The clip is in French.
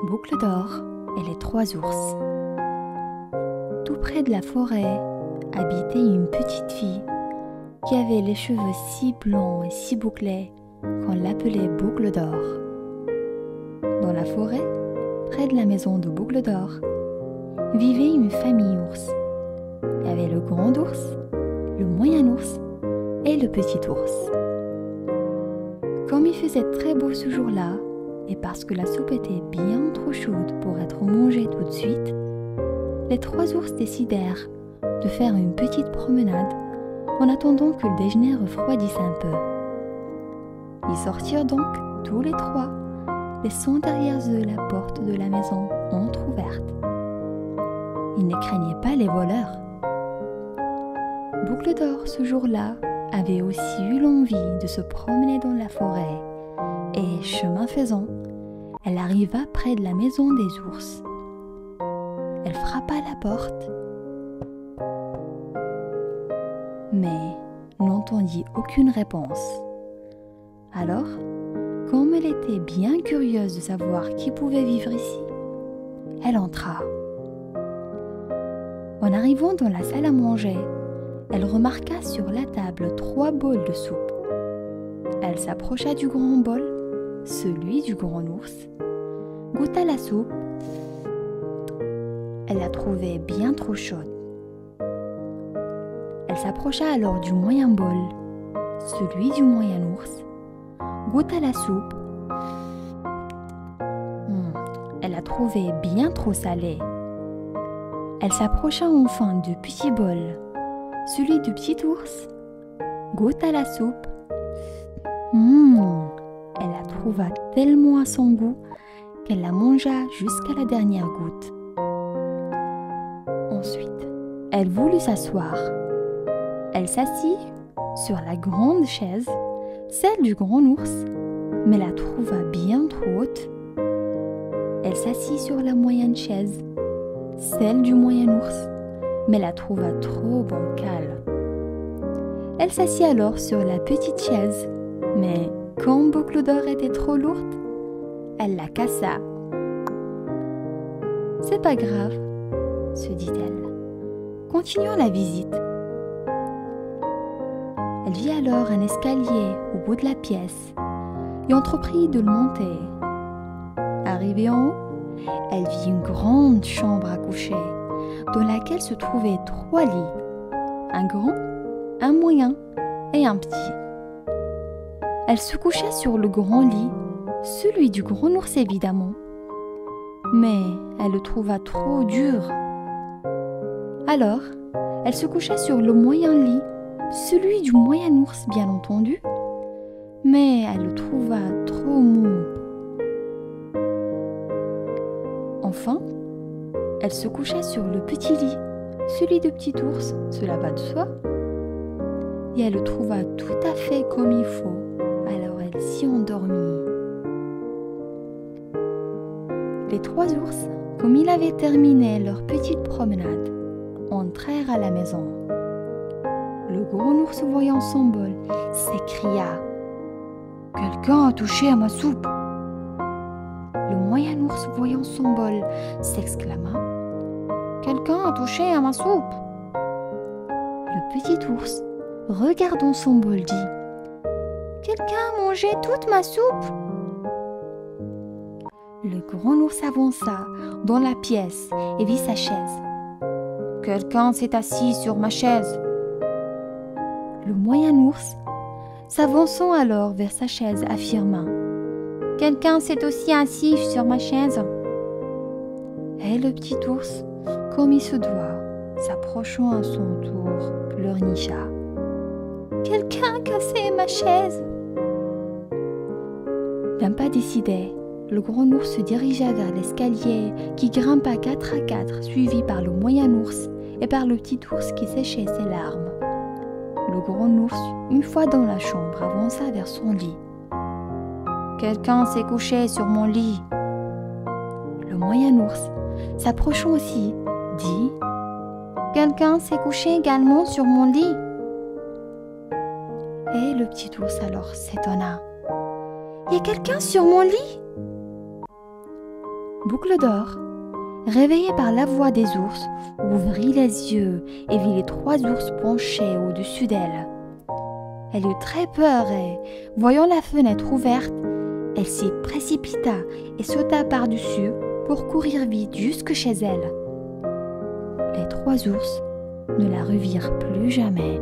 Boucle d'or et les trois ours. Tout près de la forêt habitait une petite fille qui avait les cheveux si blancs et si bouclés qu'on l'appelait Boucle d'or. Dans la forêt, près de la maison de Boucle d'or, vivait une famille ours. Il y avait le grand ours, le moyen ours et le petit ours. Comme il faisait très beau ce jour-là, et parce que la soupe était bien trop chaude pour être mangée tout de suite, les trois ours décidèrent de faire une petite promenade en attendant que le déjeuner refroidisse un peu. Ils sortirent donc tous les trois, laissant derrière eux la porte de la maison entr'ouverte. Ils ne craignaient pas les voleurs. Boucle d'or, ce jour-là, avait aussi eu l'envie de se promener dans la forêt et, chemin faisant, elle arriva près de la maison des ours. Elle frappa à la porte, mais n'entendit aucune réponse. Alors, comme elle était bien curieuse de savoir qui pouvait vivre ici, elle entra. En arrivant dans la salle à manger, elle remarqua sur la table 3 bols de soupe. Elle s'approcha du grand bol, celui du grand ours, goûta la soupe. Elle la trouvait bien trop chaude. Elle s'approcha alors du moyen bol, celui du moyen ours, goûta la soupe. Elle la trouvait bien trop salée. Elle s'approcha enfin du petit bol, celui du petit ours, goûta la soupe. Elle la trouva tellement à son goût qu'elle la mangea jusqu'à la dernière goutte. Ensuite, elle voulut s'asseoir. Elle s'assit sur la grande chaise, celle du grand ours, mais la trouva bien trop haute. Elle s'assit sur la moyenne chaise, celle du moyen ours, mais la trouva trop bancale. Elle s'assit alors sur la petite chaise, mais quand Boucle d'or était trop lourde, elle la cassa. « C'est pas grave, » se dit-elle. « Continuons la visite. » Elle vit alors un escalier au bout de la pièce et entreprit de le monter. Arrivée en haut, elle vit une grande chambre à coucher dans laquelle se trouvaient 3 lits, un grand, un moyen et un petit. Elle se coucha sur le grand lit, celui du grand ours évidemment, mais elle le trouva trop dur. Alors, elle se coucha sur le moyen lit, celui du moyen ours bien entendu, mais elle le trouva trop mou. Enfin, elle se coucha sur le petit lit, celui du petit ours, cela va de soi, et elle le trouva tout à fait comme il faut. Alors elle s'y endormit. Les 3 ours, comme ils avaient terminé leur petite promenade, entrèrent à la maison. Le grand ours, voyant son bol, s'écria « Quelqu'un a touché à ma soupe !» Le moyen ours, voyant son bol, s'exclama « Quelqu'un a touché à ma soupe !» Le petit ours, regardant son bol, dit « Quelqu'un a mangé toute ma soupe !» Le grand ours avança dans la pièce et vit sa chaise. « Quelqu'un s'est assis sur ma chaise !» Le moyen ours, s'avançant alors vers sa chaise, affirma « Quelqu'un s'est aussi assis sur ma chaise !» Et le petit ours, comme il se doit, s'approchant à son tour, pleurnicha « Quelqu'un a cassé ma chaise !» D'un pas décidé, le grand ours se dirigea vers l'escalier qui grimpa 4 à 4, suivi par le moyen ours et par le petit ours qui séchait ses larmes. Le grand ours, une fois dans la chambre, avança vers son lit. « Quelqu'un s'est couché sur mon lit !» Le moyen ours, s'approchant aussi, dit « Quelqu'un s'est couché également sur mon lit !» Et le petit ours alors s'étonna. « Y a quelqu'un sur mon lit ?» Boucle d'Or, réveillée par la voix des ours, ouvrit les yeux et vit les 3 ours penchés au-dessus d'elle. Elle eut très peur et, voyant la fenêtre ouverte, elle s'y précipita et sauta par-dessus pour courir vite jusque chez elle. Les 3 ours ne la revirent plus jamais.